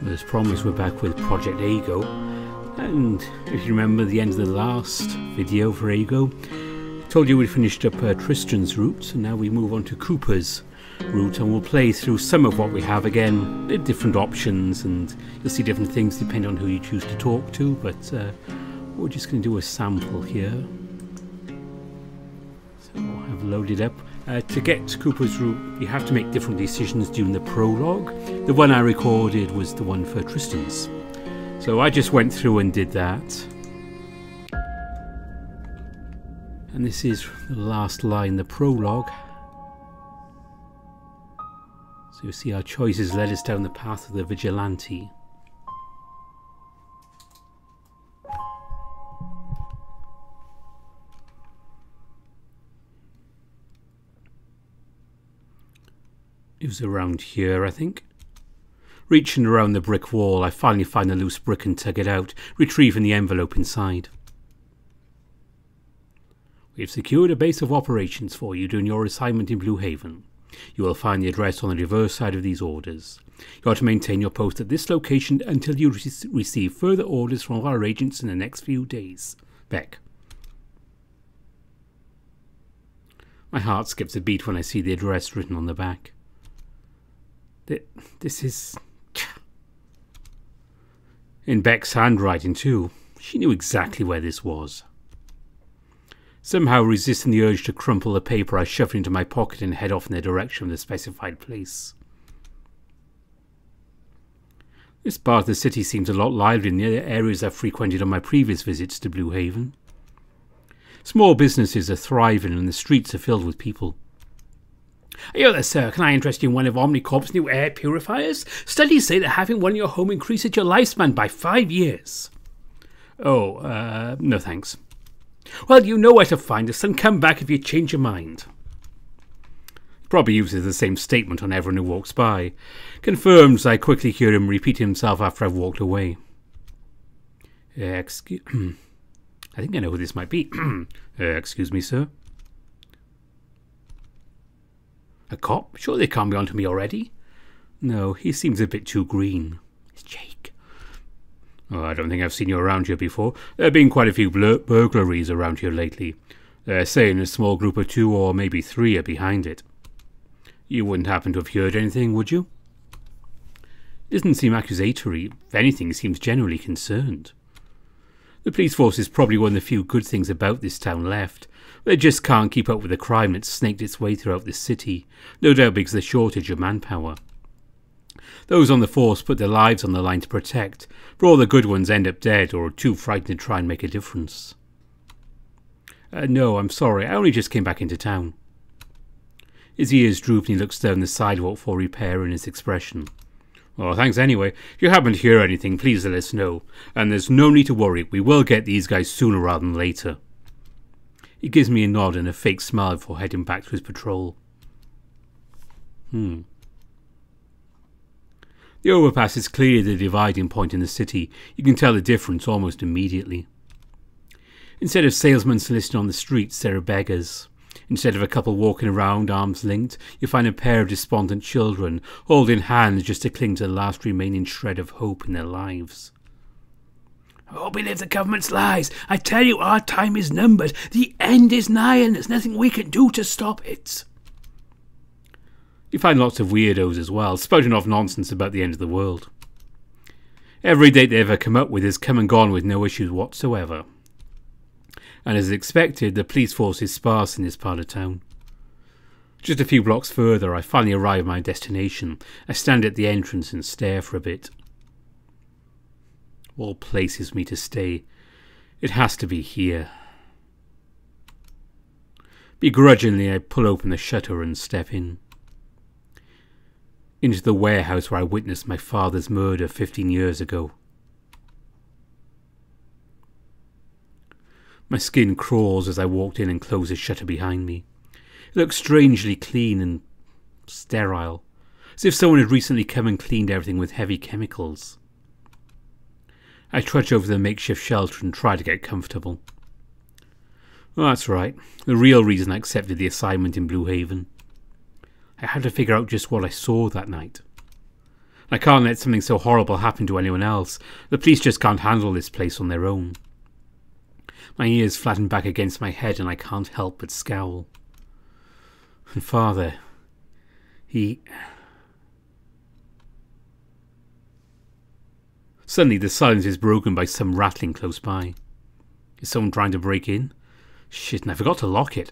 As promised, we're back with Project Aego, and if you remember the end of the last video for Aego, I told you we finished up Tristan's route, and now we move on to Cooper's route, and we'll play through some of what we have again, different options, and you'll see different things depending on who you choose to talk to, but we're just going to do a sample here. So I've loaded up. To get to Cooper's route, you have to make different decisions during the prologue. The one I recorded was the one for Tristan's. So I just went through and did that. And this is the last line, the prologue. So you see our choices led us down the path of the Vigilante. It was around here, I think. Reaching around the brick wall, I finally find a loose brick and tug it out, retrieving the envelope inside. We have secured a base of operations for you during your assignment in Blue Haven. You will find the address on the reverse side of these orders. You are to maintain your post at this location until you receive further orders from our agents in the next few days. Beck. My heart skips a beat when I see the address written on the back. This is... in Beck's handwriting too. She knew exactly where this was. Somehow resisting the urge to crumple the paper, I shove it into my pocket and head off in the direction of the specified place. This part of the city seems a lot livelier than the areas I've frequented on my previous visits to Blue Haven. Small businesses are thriving and the streets are filled with people. "Yo there, sir, can I interest you in one of Omnicorp's new air purifiers? Studies say that having one in your home increases your lifespan by 5 years. Oh, no thanks. Well, you know where to find us, and come back if you change your mind." Probably uses the same statement on everyone who walks by. Confirms I quickly hear him repeat himself after I've walked away. I think I know who this might be. Excuse me, sir. A cop? Sure they can't be onto me already. No, he seems a bit too green. It's Jake. Oh, I don't think I've seen you around here before. There have been quite a few burglaries around here lately. They're saying a small group of 2 or maybe 3 are behind it. You wouldn't happen to have heard anything, would you? It doesn't seem accusatory. If anything, it seems genuinely concerned. The police force is probably one of the few good things about this town left. They just can't keep up with the crime that's snaked its way throughout the city, no doubt because of the shortage of manpower. Those on the force put their lives on the line to protect, but all the good ones end up dead or too frightened to try and make a difference. No, I'm sorry, I only just came back into town. His ears droop and he looks down the sidewalk for repair in his expression. Well, thanks anyway. If you happen to hear anything, please let us know. And there's no need to worry, we will get these guys sooner rather than later. He gives me a nod and a fake smile before heading back to his patrol. The overpass is clearly the dividing point in the city. You can tell the difference almost immediately. Instead of salesmen soliciting on the streets, there are beggars. Instead of a couple walking around arms linked, you find a pair of despondent children, holding hands just to cling to the last remaining shred of hope in their lives. "Oh, believe the government's lies. I tell you, our time is numbered. The end is nigh and there's nothing we can do to stop it." You find lots of weirdos as well, spouting off nonsense about the end of the world. Every date they ever come up with has come and gone with no issues whatsoever. And as expected, the police force is sparse in this part of town. Just a few blocks further, I finally arrive at my destination. I stand at the entrance and stare for a bit. All places me to stay. It has to be here. Begrudgingly, I pull open the shutter and step in. Into the warehouse where I witnessed my father's murder 15 years ago. My skin crawls as I walked in and closed the shutter behind me. It looks strangely clean and sterile, as if someone had recently come and cleaned everything with heavy chemicals. I trudge over the makeshift shelter and try to get comfortable. Well, that's right, the real reason I accepted the assignment in Blue Haven. I had to figure out just what I saw that night. I can't let something so horrible happen to anyone else. The police just can't handle this place on their own. My ears flatten back against my head and I can't help but scowl. And Father, he... Suddenly the silence is broken by some rattling close by. Is someone trying to break in? Shit, and I forgot to lock it.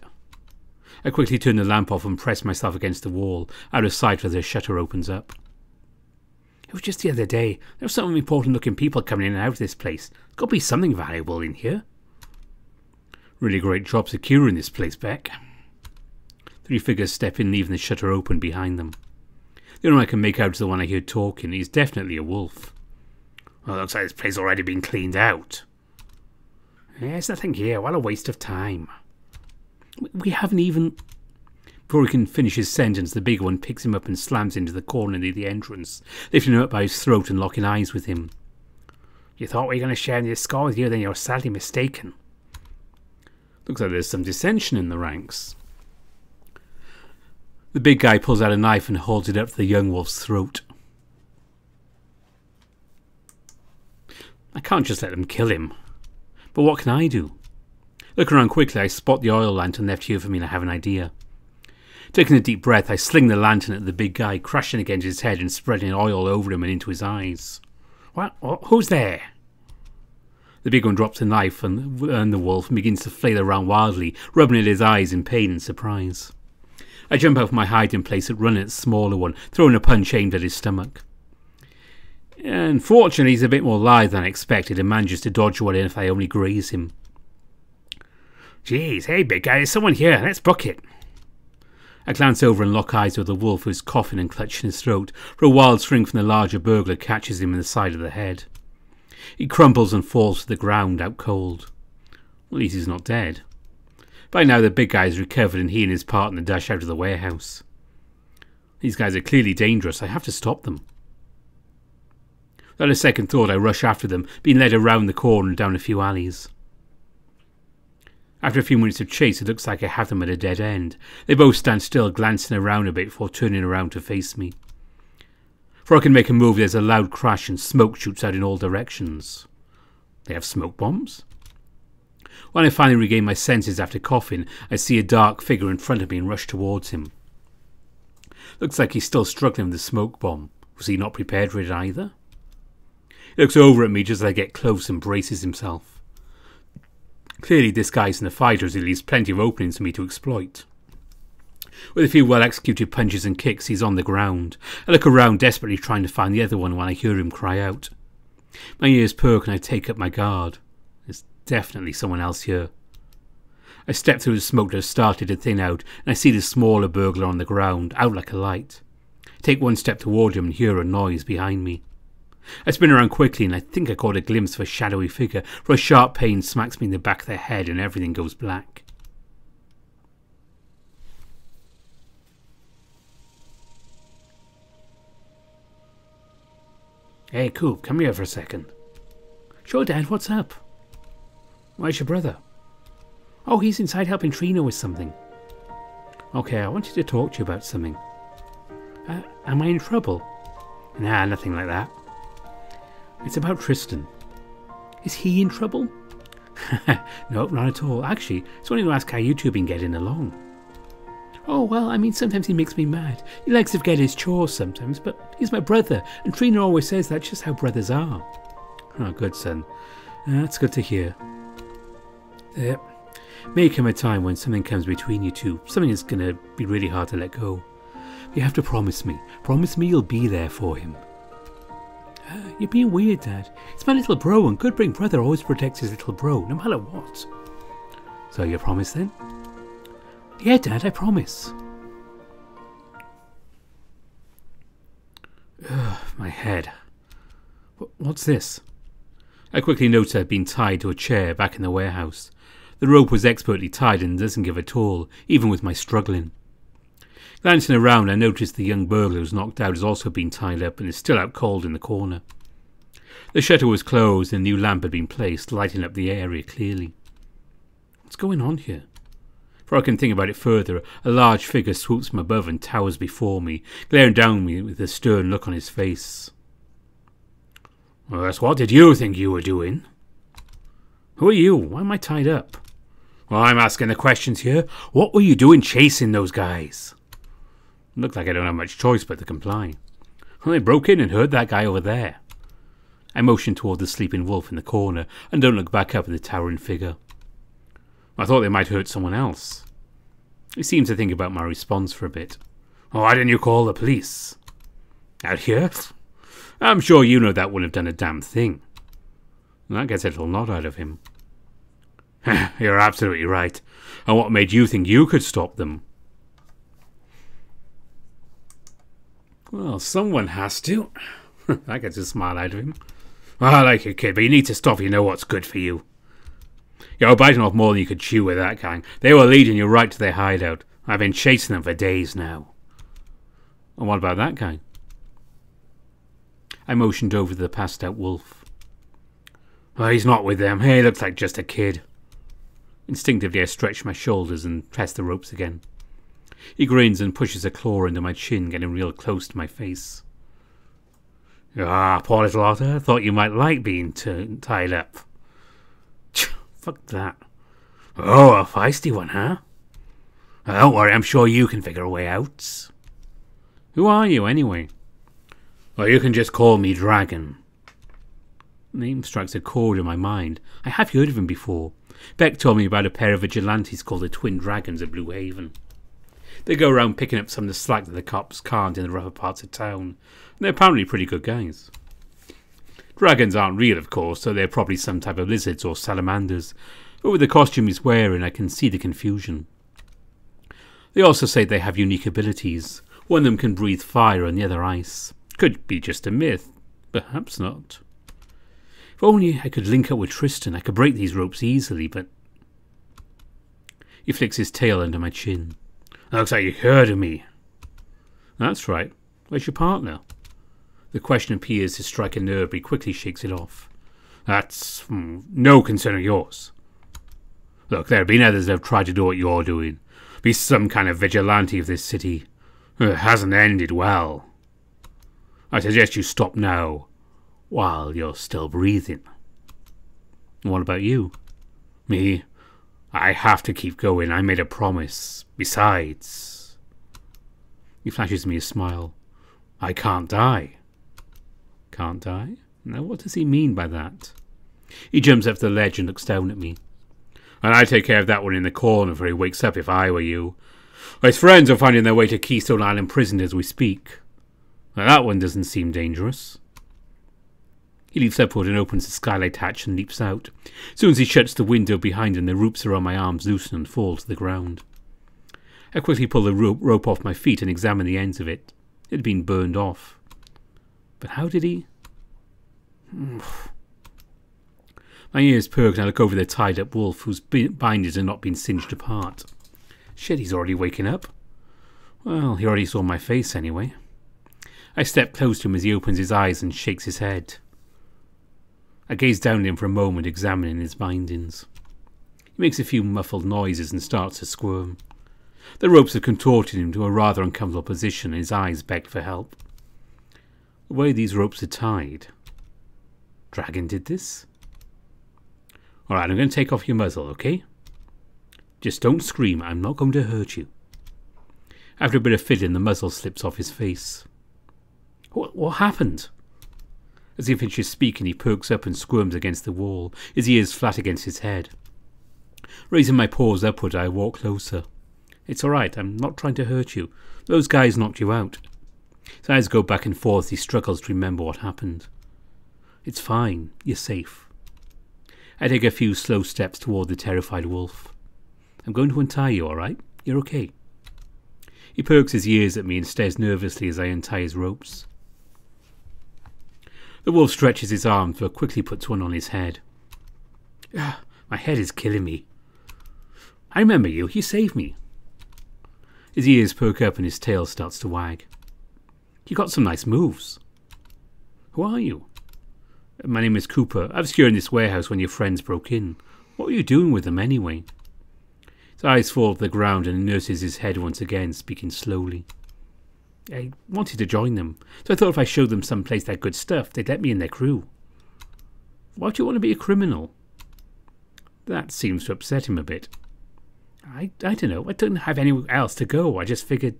I quickly turn the lamp off and press myself against the wall, out of sight as the shutter opens up. It was just the other day. There were some important looking people coming in and out of this place. There's got to be something valuable in here. Really great job securing this place, Beck. 3 figures step in, leaving the shutter open behind them. The only one I can make out is the one I hear talking. He's definitely a wolf. Well, looks like this place already been cleaned out. There's nothing here. What a waste of time. We haven't even... Before he can finish his sentence, the big one picks him up and slams into the corner near the entrance, lifting him up by his throat and locking eyes with him. You thought we were going to share this score with you, then you're sadly mistaken. Looks like there's some dissension in the ranks. The big guy pulls out a knife and holds it up to the young wolf's throat. I can't just let them kill him. But what can I do? Looking around quickly, I spot the oil lantern left here for me and I have an idea. Taking a deep breath, I sling the lantern at the big guy, crashing against his head and spreading oil over him and into his eyes. What? Who's there? The big one drops the knife and the wolf and begins to flail around wildly, rubbing at his eyes in pain and surprise. I jump out of my hiding place and run at the smaller one, throwing a punch aimed at his stomach. Unfortunately, he's a bit more lithe than I expected and manages to dodge one if I only graze him. Jeez, hey big guy, there's someone here, let's book it. I glance over and lock eyes with the wolf who is coughing and clutching his throat, for a wild swing from the larger burglar catches him in the side of the head. He crumbles and falls to the ground, out cold. Well, at least he's not dead. By now the big guy has recovered and he and his partner dash out of the warehouse. These guys are clearly dangerous, I have to stop them. Without a second thought, I rush after them, being led around the corner and down a few alleys. After a few minutes of chase, it looks like I have them at a dead end. They both stand still, glancing around a bit before turning around to face me. Before I can make a move, there's a loud crash and smoke shoots out in all directions. They have smoke bombs? When I finally regain my senses after coughing, I see a dark figure in front of me and rush towards him. Looks like he's still struggling with the smoke bomb. Was he not prepared for it either? He looks over at me just as I get close and braces himself. Clearly this guy isn't a fighter, as he leaves plenty of openings for me to exploit. With a few well-executed punches and kicks, he's on the ground. I look around, desperately trying to find the other one when I hear him cry out. My ears perk and I take up my guard. There's definitely someone else here. I step through the smoke that has started to thin out, and I see the smaller burglar on the ground, out like a light. I take one step toward him and hear a noise behind me. I spin around quickly and I think I caught a glimpse of a shadowy figure, for a sharp pain smacks me in the back of the head and everything goes black. Hey, Coop, come here for a second. Sure, Dad, what's up? Where's your brother? Oh, he's inside helping Trina with something. Okay, I wanted to talk to you about something. Am I in trouble? Nah, nothing like that. It's about Tristan. Is he in trouble? Nope, not at all. Actually, it's only to ask how you two have been getting along. Oh, well, I mean, sometimes he makes me mad. He likes to forget his chores sometimes, but he's my brother, and Trina always says that's just how brothers are. Oh, good, son. That's good to hear. There may come a time when something comes between you two, something that's going to be really hard to let go. You have to promise me. Promise me you'll be there for him. You're being weird, Dad. It's my little bro, and good big brother always protects his little bro, no matter what. So you promise then? Yeah, Dad, I promise. My head. What's this? I quickly noticed I'd been tied to a chair back in the warehouse. The rope was expertly tied and doesn't give at all, even with my struggling. Glancing around, I noticed the young burglar who's knocked out has also been tied up and is still out cold in the corner. The shutter was closed and a new lamp had been placed, lighting up the area clearly. What's going on here? Before I can think about it further, a large figure swoops from above and towers before me, glaring down at me with a stern look on his face. Worse, what did you think you were doing? Who are you? Why am I tied up? Well, I'm asking the questions here. What were you doing chasing those guys? Look like I don't have much choice but to comply. Well, they broke in and hurt that guy over there. I motion toward the sleeping wolf in the corner and don't look back up at the towering figure. I thought they might hurt someone else. He seemed to think about my response for a bit. Oh, why didn't you call the police? Out here? I'm sure you know that wouldn't have done a damn thing. That gets a little nod out of him. You're absolutely right. And what made you think you could stop them? Well, someone has to. That gets a smile out of him. I like you, kid, but you need to stop if you know what's good for you. You're biting off more than you could chew with that gang. They were leading you right to their hideout. I've been chasing them for days now. And what about that guy? I motioned over to the passed out wolf. Oh, he's not with them. He looks like just a kid. Instinctively I stretch my shoulders and press the ropes again. He grins and pushes a claw into my chin, getting real close to my face. Ah, poor little otter. I thought you might like being tied up. Fuck that. Oh, a feisty one, huh? Don't worry, I'm sure you can figure a way out. Who are you, anyway? Well, you can just call me Dragon. The name strikes a chord in my mind. I have heard of him before. Beck told me about a pair of vigilantes called the Twin Dragons at Blue Haven. They go around picking up some of the slack that the cops can't in the rougher parts of town. And they're apparently pretty good guys. Dragons aren't real, of course, so they're probably some type of lizards or salamanders. But with the costume he's wearing, I can see the confusion. They also say they have unique abilities. One of them can breathe fire and the other ice. Could be just a myth. Perhaps not. If only I could link up with Tristan, I could break these ropes easily, but... He flicks his tail under my chin. Looks like you heard of me. That's right. Where's your partner? The question appears to strike a nerve, but he quickly shakes it off. That's no concern of yours. Look, there have been others that have tried to do what you're doing. Be some kind of vigilante of this city. It hasn't ended well. I suggest you stop now, while you're still breathing. What about you? Me? I have to keep going. I made a promise. Besides... He flashes me a smile. I can't die. Can't die? Now what does he mean by that? He jumps up the ledge and looks down at me. And I'd take care of that one in the corner before he wakes up if I were you. His friends are finding their way to Keystone Island prison as we speak. Now that one doesn't seem dangerous. He leaps upward and opens the skylight hatch and leaps out. As soon as he shuts the window behind him, the ropes around my arms loosen and fall to the ground. I quickly pull the rope off my feet and examine the ends of it. It had been burned off. But how did he... My ears perk and I look over the tied-up wolf whose bindings had not been singed apart. Shit, he's already waking up. Well, he already saw my face anyway. I step close to him as he opens his eyes and shakes his head. I gaze down at him for a moment, examining his bindings. He makes a few muffled noises and starts to squirm. The ropes have contorted him to a rather uncomfortable position and his eyes beg for help. The way these ropes are tied... Dragon did this? Alright, I'm going to take off your muzzle, okay? Just don't scream, I'm not going to hurt you. After a bit of fiddling, the muzzle slips off his face. What happened? As he finishes speaking, he perks up and squirms against the wall, his ears flat against his head. Raising my paws upward, I walk closer. It's alright, I'm not trying to hurt you. Those guys knocked you out. His eyes go back and forth, he struggles to remember what happened. It's fine, you're safe. I take a few slow steps toward the terrified wolf. I'm going to untie you, alright? You're okay. He perks his ears at me and stares nervously as I untie his ropes. The wolf stretches his arms but quickly puts one on his head. My head is killing me. I remember you. You saved me. His ears perk up and his tail starts to wag. You got some nice moves. Who are you? My name is Cooper. I was here in this warehouse when your friends broke in. What were you doing with them anyway? His eyes fall to the ground and he nurses his head once again, speaking slowly. I wanted to join them, so I thought if I showed them some place that had good stuff, they'd let me in their crew. Why do you want to be a criminal? That seems to upset him a bit. I don't know. I don't have anywhere else to go. I just figured...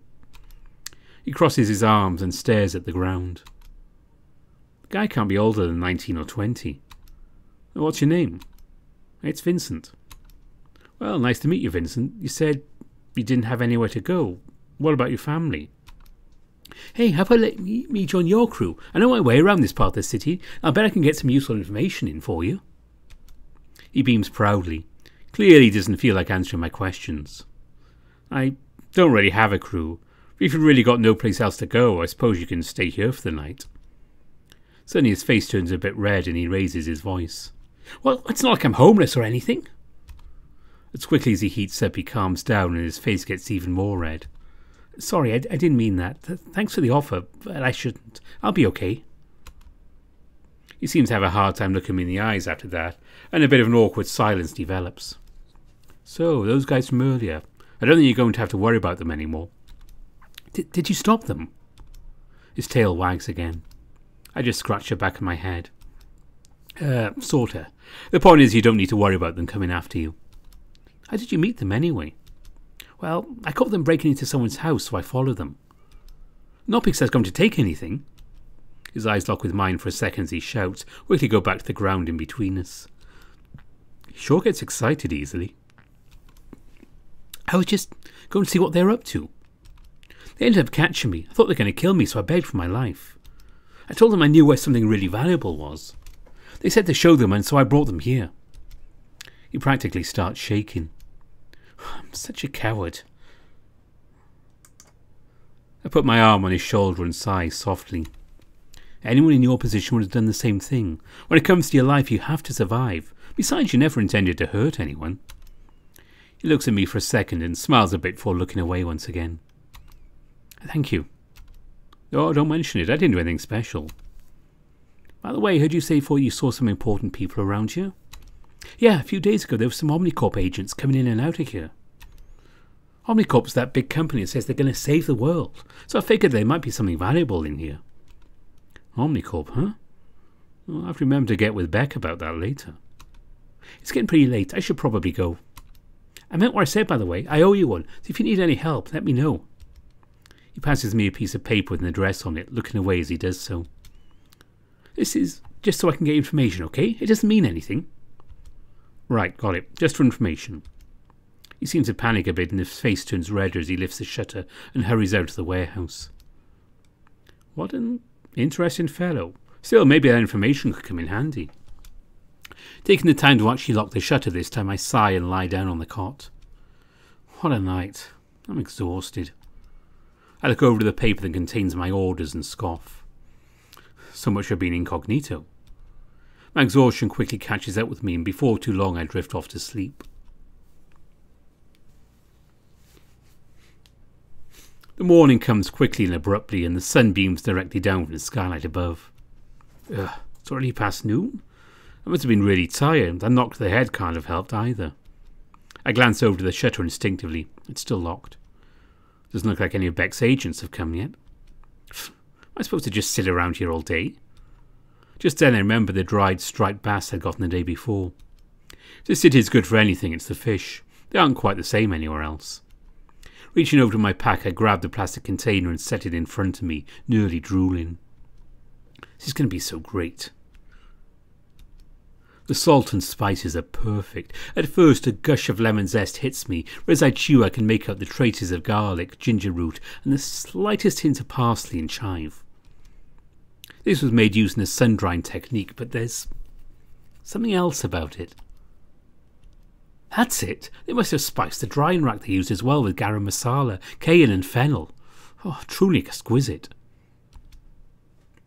He crosses his arms and stares at the ground. The guy can't be older than 19 or 20. What's your name? It's Vincent. Well, nice to meet you, Vincent. You said you didn't have anywhere to go. What about your family? Hey, how about let me join your crew? I know my way around this part of the city. I bet I can get some useful information in for you. He beams proudly. Clearly doesn't feel like answering my questions. I don't really have a crew. If you've really got no place else to go, I suppose you can stay here for the night. Suddenly his face turns a bit red and he raises his voice. Well, it's not like I'm homeless or anything. As quickly as he heats up, he calms down and his face gets even more red. Sorry, I didn't mean that. Thanks for the offer, but I shouldn't. I'll be okay. He seems to have a hard time looking me in the eyes after that, and a bit of an awkward silence develops. So, those guys from earlier, I don't think you're going to have to worry about them anymore. Did you stop them? His tail wags again. I just scratch the back of my head. Sorta. The point is you don't need to worry about them coming after you. How did you meet them anyway? Well, I caught them breaking into someone's house, so I followed them. Not because I was going to take anything. His eyes lock with mine for a second as he shouts, quickly go back to the ground in between us. He sure gets excited easily. I was just going to see what they're up to. They ended up catching me. I thought they were going to kill me, so I begged for my life. I told them I knew where something really valuable was. They said to show them, and so I brought them here. He practically starts shaking. I'm such a coward. I put my arm on his shoulder and sigh softly. Anyone in your position would have done the same thing. When it comes to your life, you have to survive. Besides, you never intended to hurt anyone. He looks at me for a second and smiles a bit before looking away once again. Thank you. Oh, don't mention it. I didn't do anything special. By the way, I heard you say before you saw some important people around here? Yeah, a few days ago there were some Omnicorp agents coming in and out of here. Omnicorp's that big company that says they're going to save the world, so I figured there might be something valuable in here. Omnicorp, huh? Well, I'll have to remember to get with Beck about that later. It's getting pretty late. I should probably go. I meant what I said, by the way. I owe you one, so if you need any help, let me know. He passes me a piece of paper with an address on it, looking away as he does so. This is just so I can get information, okay? It doesn't mean anything. Right, got it. Just for information. He seems to panic a bit and his face turns redder as he lifts the shutter and hurries out of the warehouse. What an interesting fellow. Still, maybe that information could come in handy. Taking the time to actually lock the shutter this time, I sigh and lie down on the cot. What a night. I'm exhausted. I look over to the paper that contains my orders and scoff. So much for being incognito. My exhaustion quickly catches up with me, and before too long I drift off to sleep. The morning comes quickly and abruptly, and the sun beams directly down from the skylight above. It's already past noon. I must have been really tired. That knock to the head can't have helped either. I glance over to the shutter instinctively. It's still locked. Doesn't look like any of Beck's agents have come yet. Am I supposed to just sit around here all day? Just then I remember the dried striped bass I'd gotten the day before. If this city is good for anything, it's the fish. They aren't quite the same anywhere else. Reaching over to my pack, I grabbed the plastic container and set it in front of me, nearly drooling. This is going to be so great. The salt and spices are perfect. At first, a gush of lemon zest hits me, but as I chew I can make out the traces of garlic, ginger root, and the slightest hint of parsley and chive. This was made using a sun-drying technique, but there's something else about it. That's it. They must have spiced the drying rack they used as well with garam masala, cayenne and fennel. Oh, truly exquisite.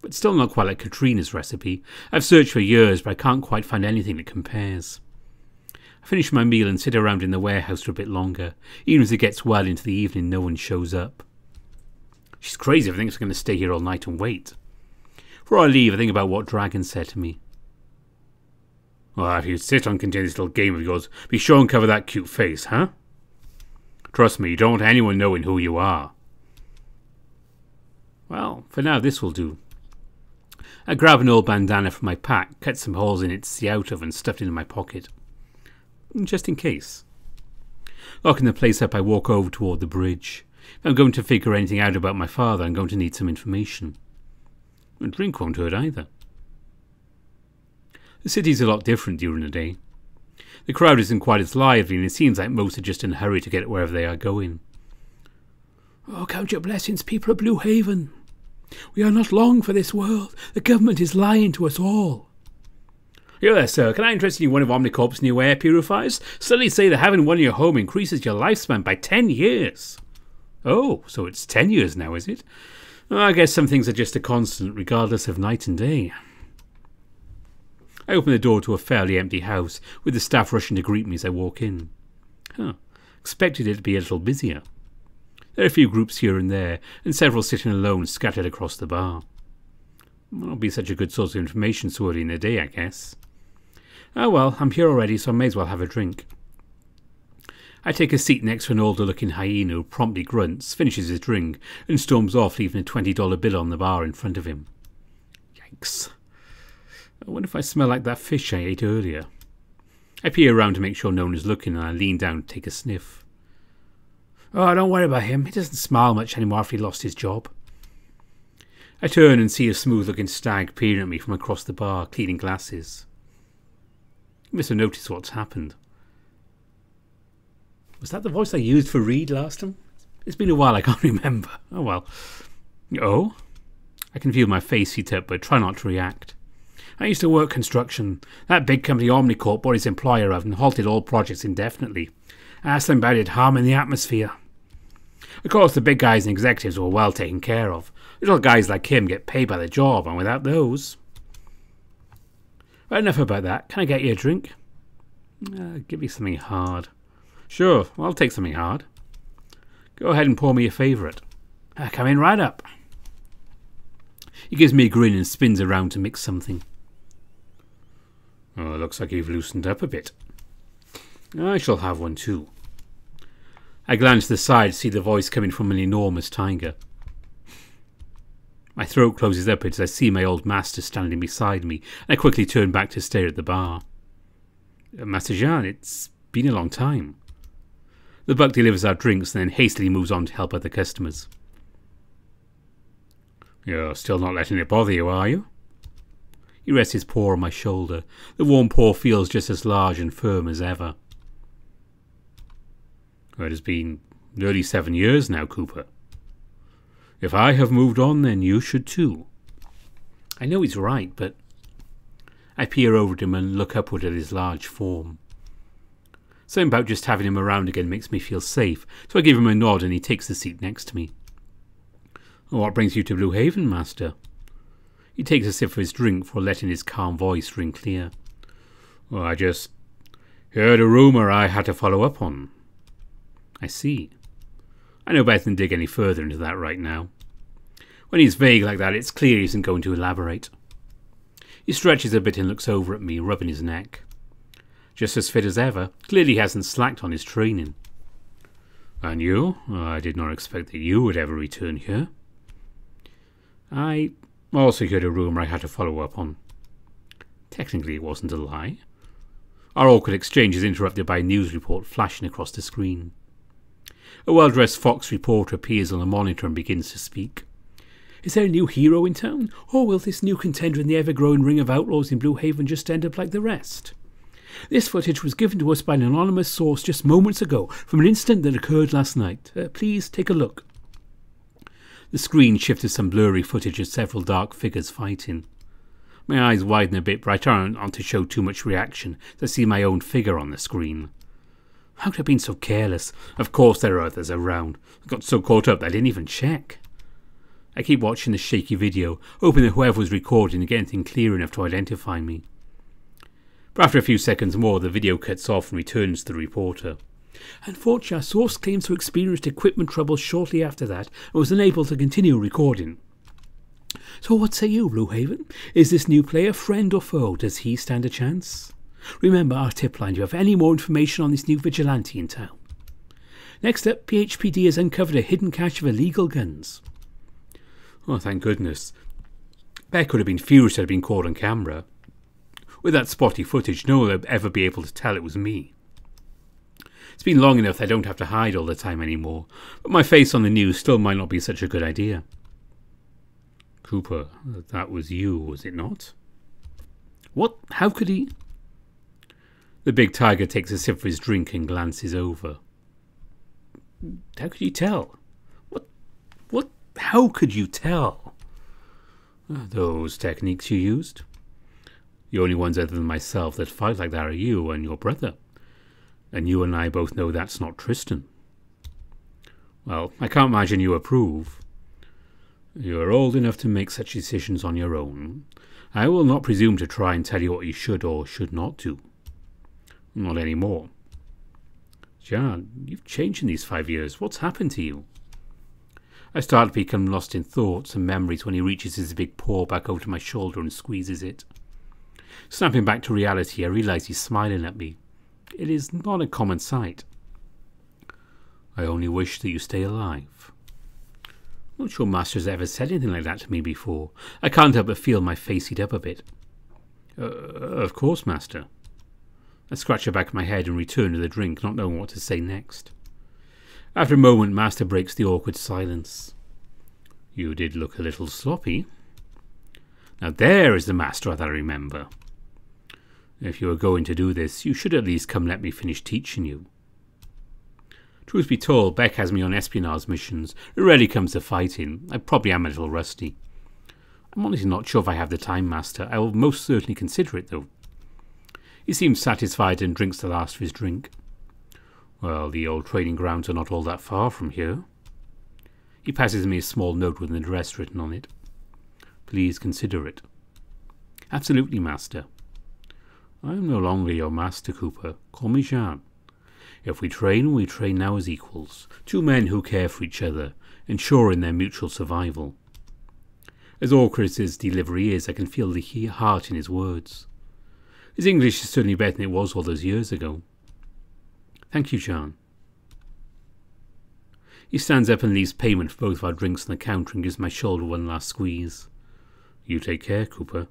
But still not quite like Katrina's recipe. I've searched for years, but I can't quite find anything that compares. I finish my meal and sit around in the warehouse for a bit longer. Even as it gets well into the evening, no one shows up. She's crazy if I think she's going to stay here all night and wait. Before I leave, I think about what Dragon said to me. Well, if you sit on continuing this little game of yours, be sure and cover that cute face, huh? Trust me, you don't want anyone knowing who you are. Well, for now this will do. I grab an old bandana from my pack, cut some holes in it to see out of and stuffed it in my pocket. Just in case. Locking the place up, I walk over toward the bridge. If I'm going to figure anything out about my father, I'm going to need some information. A drink won't hurt either. The city's a lot different during the day. The crowd isn't quite as lively, and it seems like most are just in a hurry to get wherever they are going. Oh, count your blessings, people of Blue Haven. We are not long for this world. The government is lying to us all. Here there, sir. Can I interest you in one of Omnicorp's new air purifiers? Studies say that having one in your home increases your lifespan by 10 years. Oh, so it's 10 years now, is it? Well, I guess some things are just a constant, regardless of night and day. I open the door to a fairly empty house, with the staff rushing to greet me as I walk in. Expected it to be a little busier. There are a few groups here and there, and several sitting alone scattered across the bar. Won't be such a good source of information so early in the day, I guess. Oh well, I'm here already, so I may as well have a drink. I take a seat next to an older-looking hyena who promptly grunts, finishes his drink, and storms off, leaving a $20 bill on the bar in front of him. Yikes. I wonder if I smell like that fish I ate earlier. I peer around to make sure no one is looking, and I lean down to take a sniff. Oh, don't worry about him. He doesn't smile much anymore after he lost his job. I turn and see a smooth-looking stag peering at me from across the bar, cleaning glasses. You must have noticed what's happened. Was that the voice I used for Reed last time? It's been a while, I can't remember. Oh well. Oh? I can feel my face heat up, but try not to react. I used to work construction. That big company Omnicorp bought its employer out and halted all projects indefinitely. I asked them about it harming the atmosphere. Of course, the big guys and executives were well taken care of. Little guys like him get paid by the job, and without those... Well, enough about that. Can I get you a drink? Give me something hard. Sure, I'll take something hard. Go ahead and pour me a favourite. Come in right up. He gives me a grin and spins around to mix something. Oh, looks like you've loosened up a bit. I shall have one too. I glance to the side to see the voice coming from an enormous tiger. My throat closes up as I see my old master standing beside me, and I quickly turn back to stare at the bar. Master Jean, it's been a long time. The buck delivers our drinks and then hastily moves on to help other customers. You're still not letting it bother you, are you? He rests his paw on my shoulder. The warm paw feels just as large and firm as ever. It has been nearly 7 years now, Cooper. If I have moved on, then you should too. I know he's right, but... I peer over at him and look upward at his large form. Something about just having him around again makes me feel safe, so I give him a nod and he takes the seat next to me. What brings you to Blue Haven, Master? He takes a sip of his drink before letting his calm voice ring clear. Well, I just heard a rumour I had to follow up on. I see. I know better than dig any further into that right now. When he's vague like that, it's clear he isn't going to elaborate. He stretches a bit and looks over at me, rubbing his neck. Just as fit as ever. Clearly he hasn't slacked on his training. And you? I did not expect that you would ever return here. I also heard a rumour I had to follow up on. Technically it wasn't a lie. Our awkward exchange is interrupted by a news report flashing across the screen. A well-dressed Fox reporter appears on the monitor and begins to speak. Is there a new hero in town? Or will this new contender in the ever-growing ring of outlaws in Blue Haven just end up like the rest? This footage was given to us by an anonymous source just moments ago from an incident that occurred last night. Please take a look. The screen shifted some blurry footage of several dark figures fighting. My eyes widen a bit, but I try not to show too much reaction to see my own figure on the screen. How could I have been so careless? Of course there are others around. I got so caught up that I didn't even check. I keep watching the shaky video, hoping that whoever was recording would get anything clear enough to identify me. But after a few seconds more, the video cuts off and returns to the reporter. Unfortunately, our source claims to have experienced equipment trouble shortly after that and was unable to continue recording. So what say you, Blue Haven? Is this new player friend or foe? Does he stand a chance? Remember our tip line. Do you have any more information on this new vigilante in town? Next up, PHPD has uncovered a hidden cache of illegal guns. Oh, thank goodness. Beck would have been furious had been caught on camera. With that spotty footage, no one would ever be able to tell it was me. It's been long enough that I don't have to hide all the time anymore, but my face on the news still might not be such a good idea. Cooper, that was you, was it not? What? How could he? The big tiger takes a sip of his drink and glances over. How could you tell? What? How could you tell? Those techniques you used? The only ones other than myself that fight like that are you and your brother. And you and I both know that's not Tristan. Well, I can't imagine you approve. You are old enough to make such decisions on your own. I will not presume to try and tell you what you should or should not do. Not anymore. Jan, you've changed in these 5 years. What's happened to you? I start to become lost in thoughts and memories when he reaches his big paw back over to my shoulder and squeezes it. Snapping back to reality, I realise he's smiling at me. It is not a common sight. I only wish that you stay alive. I'm not sure Master's ever said anything like that to me before. I can't help but feel my face heat up a bit. Of course, Master. I scratch the back of my head and return to the drink, not knowing what to say next. After a moment, Master breaks the awkward silence. You did look a little sloppy. Now there is the Master that I remember. If you are going to do this, you should at least come let me finish teaching you. Truth be told, Beck has me on espionage missions. It rarely comes to fighting. I probably am a little rusty. I'm honestly not sure if I have the time, Master. I will most certainly consider it, though. He seems satisfied and drinks the last of his drink. Well, the old training grounds are not all that far from here. He passes me a small note with an address written on it. Please consider it. Absolutely, Master. I am no longer your master, Cooper. Call me Jean. If we train now as equals. Two men who care for each other, ensuring their mutual survival. As awkward as his delivery is, I can feel the heart in his words. His English is certainly better than it was all those years ago. Thank you, Jean. He stands up and leaves payment for both of our drinks on the counter and gives my shoulder one last squeeze. You take care, Cooper.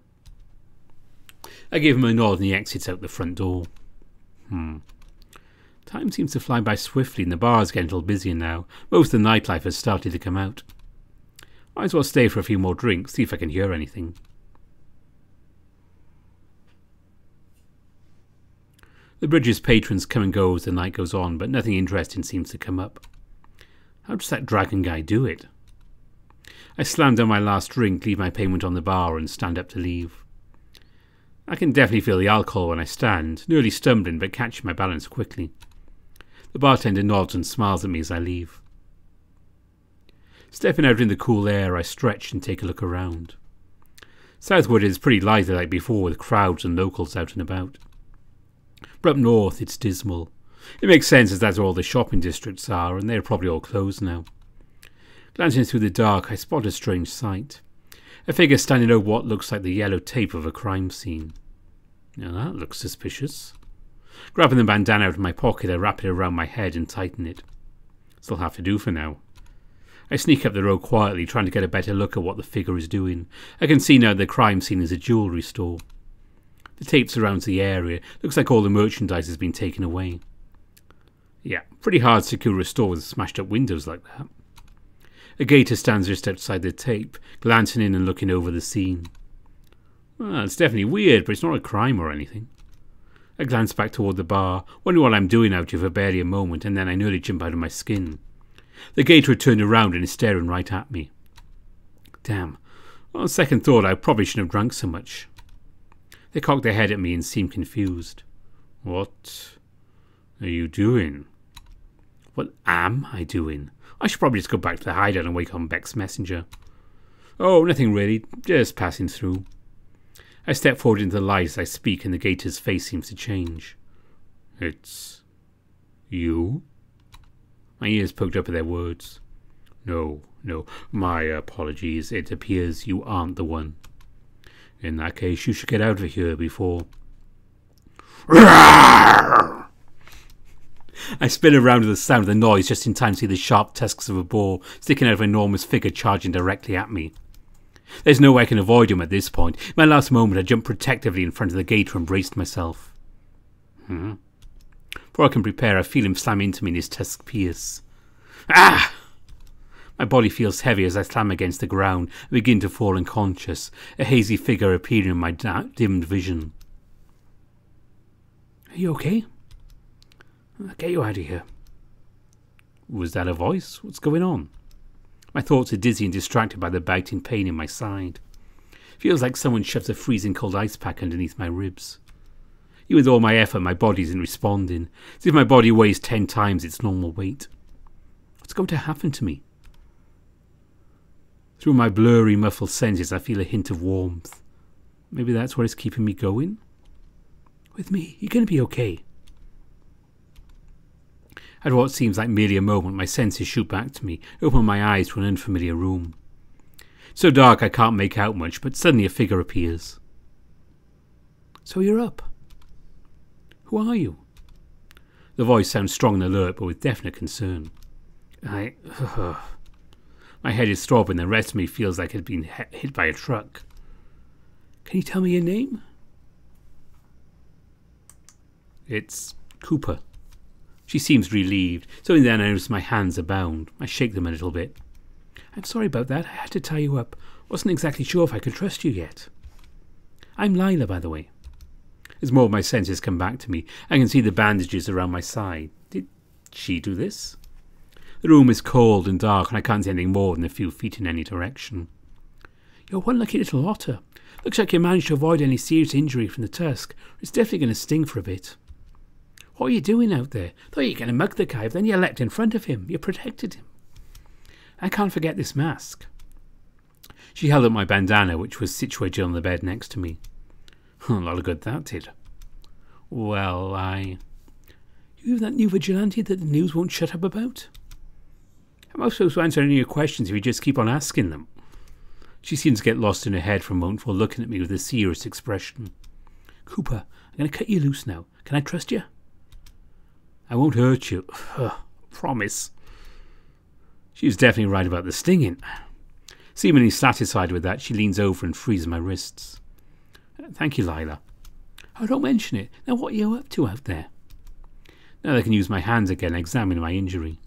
I give him a nod and he exits out the front door. Time seems to fly by swiftly and the bar is getting a little busier now. Most of the nightlife has started to come out. Might as well stay for a few more drinks, see if I can hear anything. The bridge's patrons come and go as the night goes on, but nothing interesting seems to come up. How does that dragon guy do it? I slam down my last drink, leave my payment on the bar and stand up to leave. I can definitely feel the alcohol when I stand, nearly stumbling but catching my balance quickly. The bartender nods and smiles at me as I leave. Stepping out in the cool air, I stretch and take a look around. Southwood is pretty lively like before, with crowds and locals out and about. But up north it's dismal. It makes sense as that's where all the shopping districts are, and they're probably all closed now. Glancing through the dark, I spot a strange sight. A figure standing over what looks like the yellow tape of a crime scene. Now that looks suspicious. Grabbing the bandana out of my pocket, I wrap it around my head and tighten it. That's all I have to do for now. I sneak up the road quietly, trying to get a better look at what the figure is doing. I can see now the crime scene is a jewellery store. The tape surrounds the area. Looks like all the merchandise has been taken away. Yeah, pretty hard to secure a store with smashed up windows like that. A gator stands just outside the tape, glancing in and looking over the scene. Well, it's definitely weird, but it's not a crime or anything. I glance back toward the bar, wondering what I'm doing out here for barely a moment, and then I nearly jump out of my skin. The gator had turned around and is staring right at me. Damn. On second thought, I probably shouldn't have drunk so much. They cock their head at me and seem confused. What are you doing? What am I doing? I should probably just go back to the hideout and wake on Beck's messenger. Oh, nothing really. Just passing through. I step forward into the light as I speak and the gator's face seems to change. It's you? My ears poked up at their words. No, my apologies. It appears you aren't the one. In that case, you should get out of here before... I spin around to the sound of the noise just in time to see the sharp tusks of a boar sticking out of an enormous figure charging directly at me. There's no way I can avoid him at this point. In my last moment, I jumped protectively in front of the gate and braced myself. Before I can prepare, I feel him slam into me and his tusk pierce. Ah! My body feels heavy as I slam against the ground and begin to fall unconscious, a hazy figure appearing in my dimmed vision. Are you okay? I'll get you out of here. Was that a voice? What's going on? My thoughts are dizzy and distracted by the biting pain in my side. Feels like someone shoves a freezing cold ice pack underneath my ribs. Even with all my effort, my body isn't responding, as if my body weighs 10 times its normal weight. What's going to happen to me? Through my blurry, muffled senses, I feel a hint of warmth. Maybe that's what is keeping me going? With me, you're going to be okay. At what seems like merely a moment, my senses shoot back to me, open my eyes to an unfamiliar room. It's so dark I can't make out much, but suddenly a figure appears. So you're up. Who are you? The voice sounds strong and alert, but with definite concern. My head is throbbing, and the rest of me feels like it had been hit by a truck. Can you tell me your name? It's Cooper. She seems relieved, so then I notice my hands are bound. I shake them a little bit. I'm sorry about that. I had to tie you up. Wasn't exactly sure if I could trust you yet. I'm Lila, by the way. As more of my senses come back to me, I can see the bandages around my side. Did she do this? The room is cold and dark, and I can't see anything more than a few feet in any direction. You're one lucky little otter. Looks like you managed to avoid any serious injury from the tusk. It's definitely going to sting for a bit. What are you doing out there? Thought you were going to mug the guy, but then you leapt in front of him. You protected him. I can't forget this mask. She held up my bandana, which was situated on the bed next to me. A lot of good that did. Well, You that new vigilante that the news won't shut up about? How am I supposed to answer any of your questions if you just keep on asking them? She seems to get lost in her head for a moment before looking at me with a serious expression. Cooper, I'm going to cut you loose now. Can I trust you? I won't hurt you. Promise. She was definitely right about the stinging. Seemingly satisfied with that, she leans over and frees my wrists. Thank you, Lila. Oh, don't mention it. Now what are you up to out there? Now I can use my hands again and examine my injury.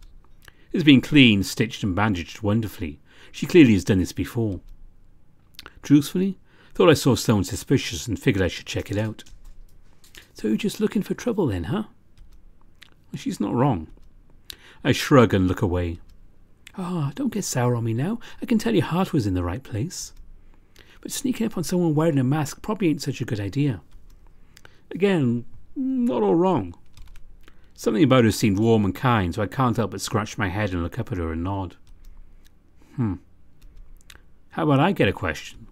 It's been cleaned, stitched and bandaged wonderfully. She clearly has done this before. Truthfully, thought I saw someone suspicious and figured I should check it out. So you're just looking for trouble then, huh? Well, she's not wrong. I shrug and look away. Don't get sour on me now. I can tell your heart was in the right place. But sneaking up on someone wearing a mask probably ain't such a good idea. Again, not all wrong. Something about her seemed warm and kind, so I can't help but scratch my head and look up at her and nod. How about I get a question?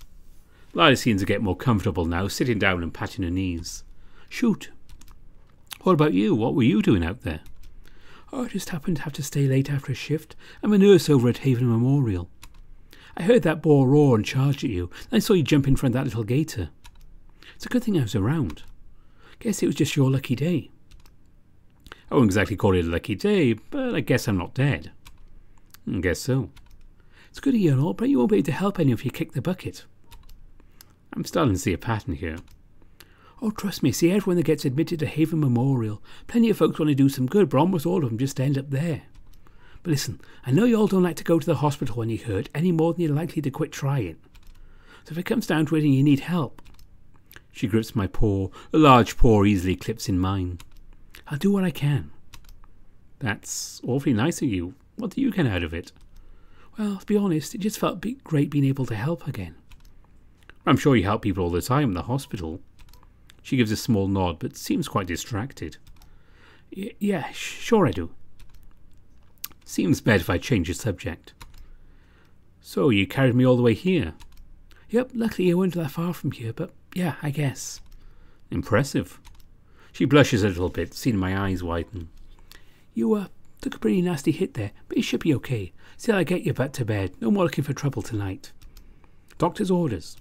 Lila seems to get more comfortable now, sitting down and patting her knees. Shoot. What about you? What were you doing out there? I just happened to have to stay late after a shift. I'm a nurse over at Haven Memorial. I heard that boar roar and charged at you, and I saw you jump in front of that little gator. It's a good thing I was around. Guess it was just your lucky day. I wouldn't exactly call it a lucky day, but I guess I'm not dead. I guess so. It's good of you and all, but you won't be able to help any if you kick the bucket. I'm starting to see a pattern here. Oh, trust me, see everyone that gets admitted to Haven Memorial. Plenty of folks want to do some good, but almost all of them just end up there. But listen, I know you all don't like to go to the hospital when you're hurt, any more than you're likely to quit trying. So if it comes down to it and you need help... She grips my paw, a large paw easily clips in mine. I'll do what I can. That's awfully nice of you. What do you get out of it? Well, to be honest, it just felt great being able to help again. I'm sure you help people all the time in the hospital. She gives a small nod, but seems quite distracted. Yeah, sure I do. Seems better if I change the subject. So, you carried me all the way here? Yep, luckily you weren't that far from here, but yeah, I guess. Impressive. She blushes a little bit, seeing my eyes widen. You took a pretty nasty hit there, but you should be okay. Still, I get you back to bed. No more looking for trouble tonight. Doctor's orders.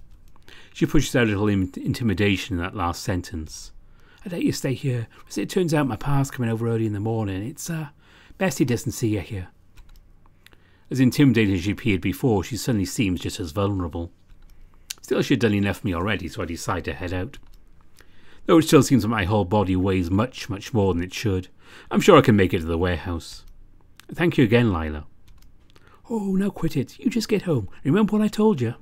She pushes out a little intimidation in that last sentence. I'd let you stay here, as it turns out my pa's coming over early in the morning. It's, best he doesn't see you here. As intimidated as she appeared before, she suddenly seems just as vulnerable. Still, she had done enough for me already, so I decided to head out. Though it still seems that my whole body weighs much, much more than it should, I'm sure I can make it to the warehouse. Thank you again, Lila. Oh, now quit it. You just get home. Remember what I told you?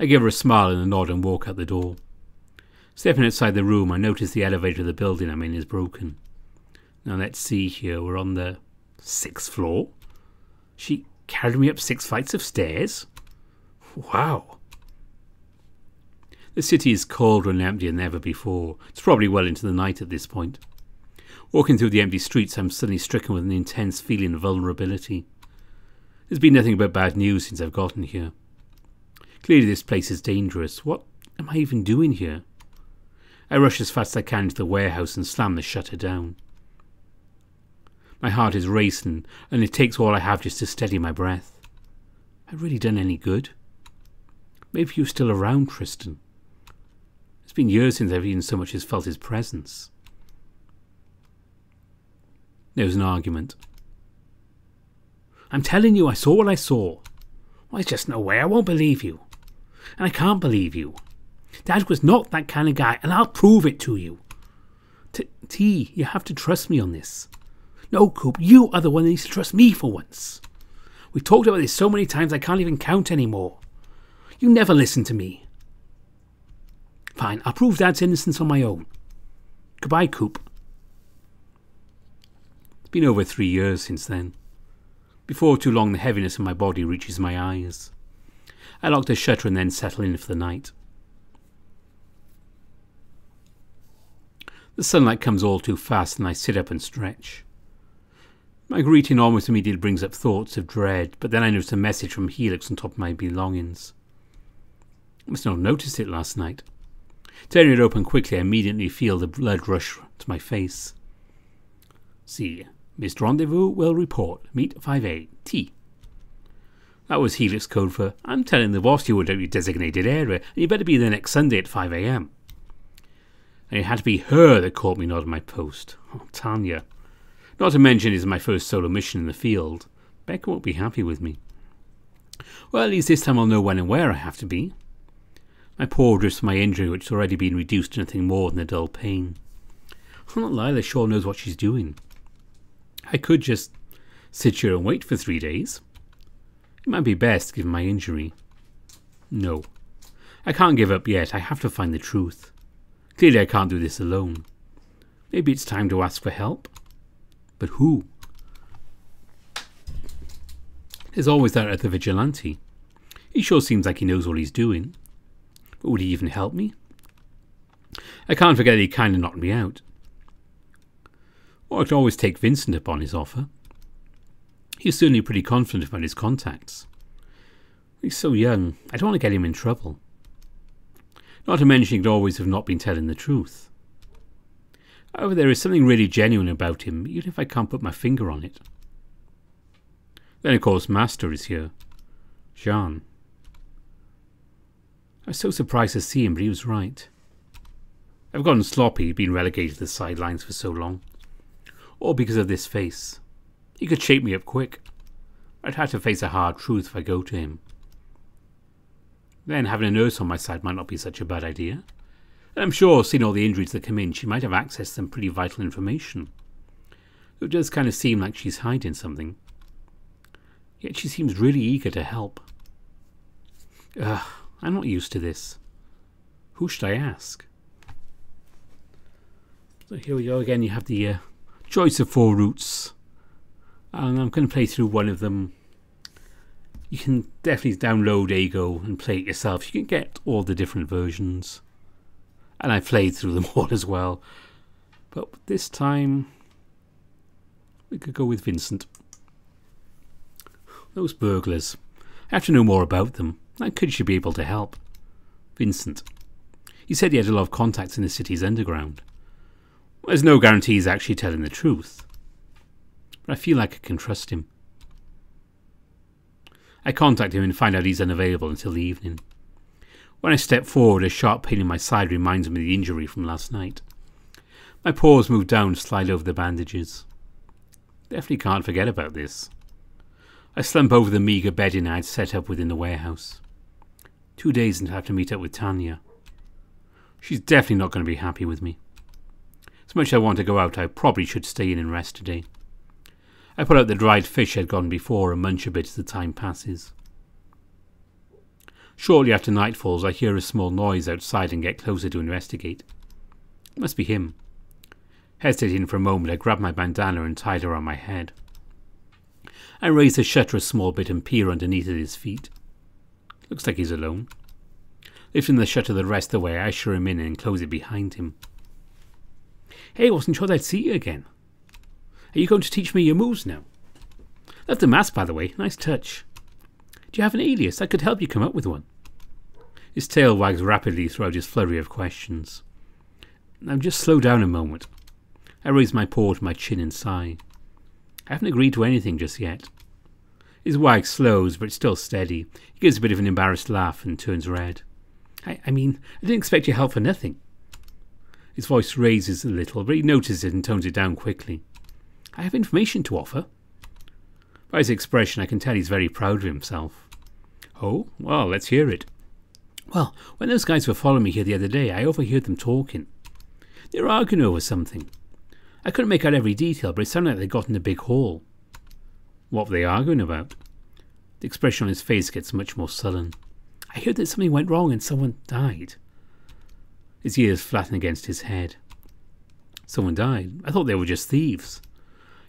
I give her a smile and a nod and walk out the door. Stepping outside the room, I notice the elevator of the building I'm in is broken. Now let's see here. We're on the 6th floor. She carried me up 6 flights of stairs? Wow. The city is colder and emptier than ever before. It's probably well into the night at this point. Walking through the empty streets, I'm suddenly stricken with an intense feeling of vulnerability. There's been nothing but bad news since I've gotten here. Clearly this place is dangerous. What am I even doing here? I rush as fast as I can into the warehouse and slam the shutter down. My heart is racing, and it takes all I have just to steady my breath. Have I really done any good? Maybe you're still around, Tristan. It's been years since I've even so much as felt his presence. There was an argument. I'm telling you, I saw what I saw. Well, there's just no way I won't believe you. And I can't believe you. Dad was not that kind of guy, and I'll prove it to you. T, you have to trust me on this. No, Coop, you are the one that needs to trust me for once. We've talked about this so many times I can't even count anymore. You never listen to me. Fine, I'll prove Dad's innocence on my own. Goodbye, Coop. It's been over 3 years since then. Before too long, the heaviness in my body reaches my eyes. I lock the shutter and then settle in for the night. The sunlight comes all too fast and I sit up and stretch. My greeting almost immediately brings up thoughts of dread, but then I notice a message from Helix on top of my belongings. I must not have noticed it last night. Tearing it open quickly, I immediately feel the blood rush to my face. See, Mr. Rendezvous will report. Meet 5A. T. That was Helix code for, I'm telling the boss you were at your designated area, and you better be there next Sunday at 5 a.m. And it had to be her that caught me not at my post. Oh, Tanya. Not to mention it's my first solo mission in the field. Becca won't be happy with me. Well, at least this time I'll know when and where I have to be. My paw drifts from my injury, which has already been reduced to nothing more than a dull pain. Well, Lila sure knows what she's doing. I could just sit here and wait for 3 days. It might be best, given my injury. No. I can't give up yet. I have to find the truth. Clearly I can't do this alone. Maybe it's time to ask for help. But who? There's always that other vigilante. He sure seems like he knows what he's doing. But would he even help me? I can't forget he kind of knocked me out. Or I could always take Vincent up on his offer. He's certainly pretty confident about his contacts. He's so young, I don't want to get him in trouble. Not to mention he could always have not been telling the truth. However, there is something really genuine about him, even if I can't put my finger on it. Then, of course, Master is here. Jean. I was so surprised to see him, but he was right. I've gotten sloppy, been relegated to the sidelines for so long. All because of this face. He could shape me up quick. I'd have to face a hard truth if I go to him. Then having a nurse on my side might not be such a bad idea. And I'm sure, seeing all the injuries that come in, she might have access to some pretty vital information. It does kind of seem like she's hiding something. Yet she seems really eager to help. I'm not used to this. Who should I ask? So here we go again. You have the choice of 4 routes. And I'm going to play through one of them. You can definitely download Aego and play it yourself. You can get all the different versions. And I played through them all as well. But this time, we could go with Vincent. Those burglars. I have to know more about them. I could should be able to help. Vincent. He said he had a lot of contacts in the city's underground. Well, there's no guarantee he's actually telling the truth. But I feel like I can trust him. I contact him and find out he's unavailable until the evening. When I step forward, a sharp pain in my side reminds me of the injury from last night. My paws move down and slide over the bandages. Definitely can't forget about this. I slump over the meagre bedding I had set up within the warehouse. 2 days until I have to meet up with Tanya. She's definitely not going to be happy with me. As much as I want to go out, I probably should stay in and rest today. I pull out the dried fish I'd gotten before and munch a bit as the time passes. Shortly after night falls, I hear a small noise outside and get closer to investigate. It must be him. Hesitating for a moment, I grab my bandana and tie it around my head. I raise the shutter a small bit and peer underneath at his feet. Looks like he's alone. Lifting the shutter the rest of the way, I usher him in and close it behind him. Hey, wasn't sure I'd see you again. Are you going to teach me your moves now? Love the mask, by the way. Nice touch. Do you have an alias? I could help you come up with one. His tail wags rapidly throughout his flurry of questions. Now just slow down a moment. I raise my paw to my chin and sigh. I haven't agreed to anything just yet. His wag slows, but still steady. He gives a bit of an embarrassed laugh and turns red. I mean, I didn't expect your help for nothing. His voice raises a little, but he notices it and tones it down quickly. I have information to offer. By his expression, I can tell he's very proud of himself. Oh, well, let's hear it. Well, when those guys were following me here the other day, I overheard them talking. They were arguing over something. I couldn't make out every detail, but it sounded like they got in a big hall. What were they arguing about? The expression on his face gets much more sullen. I heard that something went wrong and someone died. His ears flatten against his head. Someone died? I thought they were just thieves.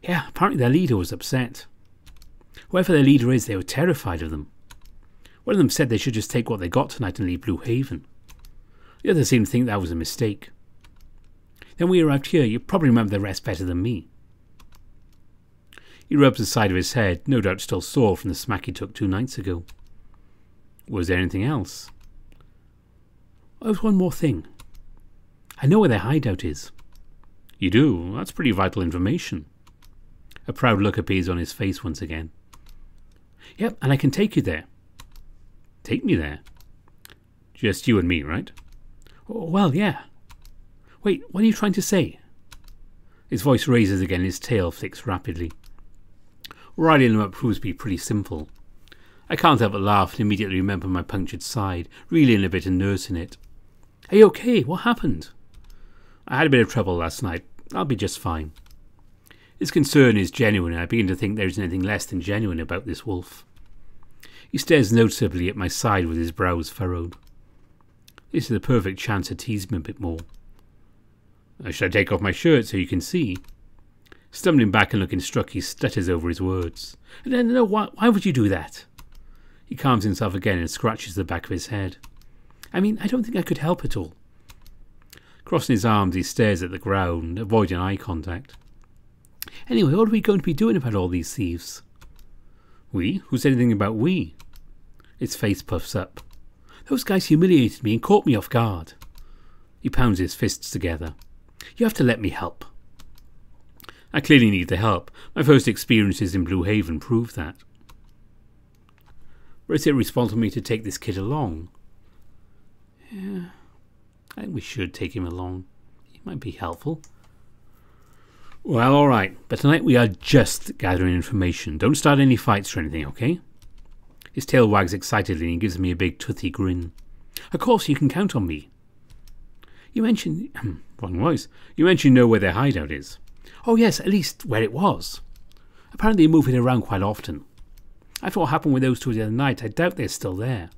Yeah, apparently their leader was upset. Whoever their leader is, they were terrified of them. One of them said they should just take what they got tonight and leave Blue Haven. The other seemed to think that was a mistake. Then we arrived here. You probably remember the rest better than me. He rubs the side of his head, no doubt still sore from the smack he took 2 nights ago. Was there anything else? Oh, there's one more thing. I know where their hideout is. You do? That's pretty vital information. A proud look appears on his face once again. Yep, and I can take you there. Take me there? Just you and me, right? Oh, well, yeah. Wait, what are you trying to say? His voice raises again, his tail flicks rapidly. Riding him up proves to be pretty simple. I can't help but laugh and immediately remember my punctured side, reeling a bit and nursing it. Are you okay? What happened? I had a bit of trouble last night. I'll be just fine. His concern is genuine, and I begin to think there isn't anything less than genuine about this wolf. He stares noticeably at my side with his brows furrowed. This is the perfect chance to tease him a bit more. Should I take off my shirt so you can see? Stumbling back and looking struck, he stutters over his words. No, why would you do that? He calms himself again and scratches the back of his head. I mean, I don't think I could help at all. Crossing his arms, he stares at the ground, avoiding eye contact. Anyway, what are we going to be doing about all these thieves? We? Who said anything about we? His face puffs up. Those guys humiliated me and caught me off guard. He pounds his fists together. You have to let me help. I clearly need the help. My first experiences in Blue Haven prove that. Or is it responsible for me to take this kid along? Yeah, I think we should take him along. He might be helpful. Well, alright, but tonight we are just gathering information. Don't start any fights or anything, okay? His tail wags excitedly and he gives me a big toothy grin. Of course, you can count on me. You mentioned... wrong voice. You mentioned you know where their hideout is. Oh yes, at least where it was. Apparently they move it around quite often. After what happened with those two the other night, I doubt they're still there.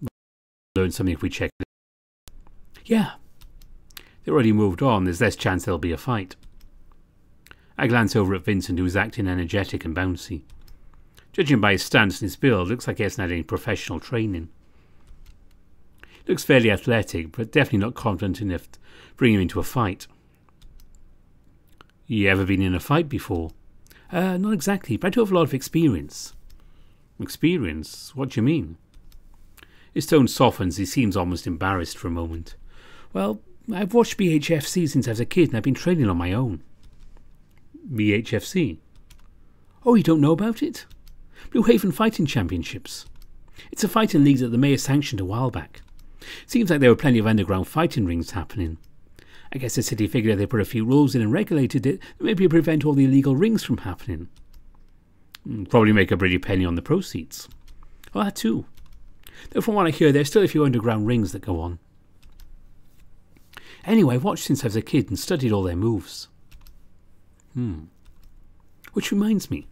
We'll learn something if we check it. Yeah. They already moved on. There's less chance there'll be a fight. I glance over at Vincent, who is acting energetic and bouncy. Judging by his stance and his build, looks like he hasn't had any professional training. Looks fairly athletic, but definitely not confident enough to bring him into a fight. You ever been in a fight before? Not exactly, but I do have a lot of experience. Experience? What do you mean? His tone softens. He seems almost embarrassed for a moment. Well, I've watched BHFC since I was a kid and I've been training on my own. BHFC? Oh, you don't know about it? Blue Haven Fighting Championships. It's a fighting league that the mayor sanctioned a while back. Seems like there were plenty of underground fighting rings happening. I guess the city figured if they put a few rules in and regulated it, maybe prevent all the illegal rings from happening. Probably make a pretty penny on the proceeds. Oh, that too. Though from what I hear, there's still a few underground rings that go on. Anyway, I've watched since I was a kid and studied all their moves. Which reminds me,